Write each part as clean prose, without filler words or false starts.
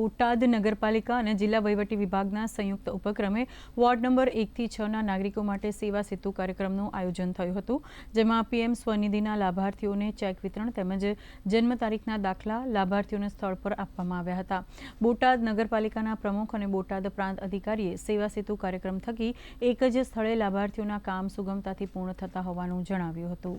બોટાદ નગરપાલિકા અને જિલ્લા વહીવટી વિભાગના સંયુક્ત ઉપક્રમે વોર્ડ નંબર 1 થી 6ના નાગરિકો માટે સેવા સેતુ કાર્યક્રમનું આયોજન થયું હતું, જેમાં પીએમ સ્વનિધિના લાભાર્થીઓને ચેક વિતરણ તેમજ જન્મ તારીખના દાખલા લાભાર્થીઓને સ્થળ પર આપવામાં આવ્યા હતા. બોટાદ નગરપાલિકાના પ્રમુખ અને બોટાદ પ્રાંત અધિકારીએ સેવા સેતુ કાર્યક્રમ થકી એક જ સ્થળે લાભાર્થીઓના કામ સુગમતાથી પૂર્ણ થતા હોવાનું જણાવ્યું હતું.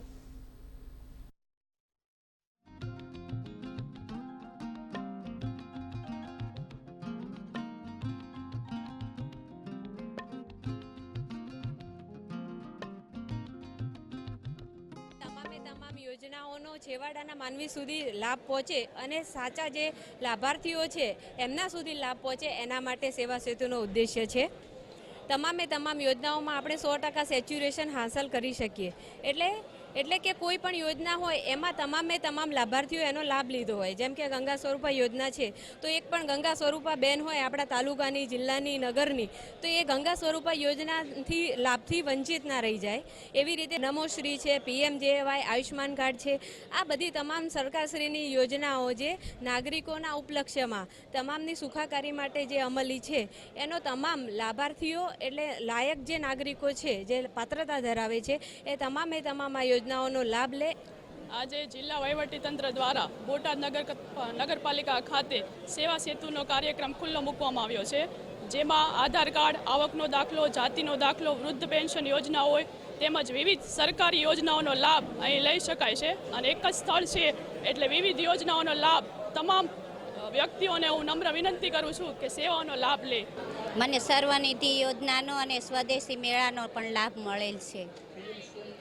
તમામ યોજનાઓનો છેવાડાના માનવી સુધી લાભ પહોંચે અને સાચા જે લાભાર્થીઓ છે એમના સુધી લાભ પહોંચે, એના માટે સેવા સેતુનો ઉદ્દેશ્ય છે. તમામ યોજનાઓમાં આપણે 100% સેચ્યુરેશન હાંસલ કરી શકીએ. એટલે કે કોઈ પણ યોજના હોય એમાં તમામ લાભાર્થીઓ એનો લાભ લીધો હોય. જેમ કે ગંગા સ્વરૂપા યોજના છે, તો એક પણ ગંગા સ્વરૂપા બેન હોય આપણા તાલુકાની, જિલ્લાની, નગરની, તો એ ગંગા સ્વરૂપા યોજનાથી લાભથી વંચિત ના રહી જાય. એવી રીતે નમોશ્રી છે, PMJY, આયુષ્માન કાર્ડ છે, આ બધી તમામ સરકારશ્રીની યોજનાઓ જે નાગરિકોના ઉપલક્ષ્યમાં તમામની સુખાકારી માટે જે અમલી છે, એનો તમામ લાભાર્થીઓ એટલે લાયક જે નાગરિકો છે, જે પાત્રતા ધરાવે છે, એ તમામ આ યોજનાઓનો લાભ લે. આજે જિલ્લા વહીવટીતંત્ર દ્વારા બોટાદ નગરપાલિકા ખાતે સેવા સેતુનો કાર્યક્રમ ખુલ્લો મૂકવામાં આવ્યો છે, જેમાં આધાર કાર્ડ, આવકનો દાખલો, જાતિનો દાખલો, વૃદ્ધ પેન્શન યોજના હોય તેમજ વિવિધ સરકારી યોજનાઓનો લાભ અહીં લઈ શકાય છે. અને એક જ સ્થળ છે એટલે વિવિધ યોજનાઓનો લાભ તમામ વ્યક્તિઓને હું નમ્ર વિનંતી કરું છું કે સેવાઓનો લાભ લે. મને સર્વનિધિ યોજનાનો અને સ્વદેશી મેળાનો પણ લાભ મળેલ છે.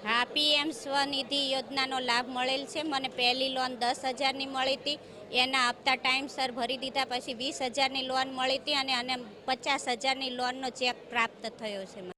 હા, PM સ્વનિધિ યોજનાનો લાભ મળેલ છે. મને પહેલી લોન 10,000ની મળી હતી, એના હપ્તા ટાઈમસર ભરી દીધા, પછી 20,000ની લોન મળી હતી અને 50,000ની લોનનો ચેક પ્રાપ્ત થયો છે.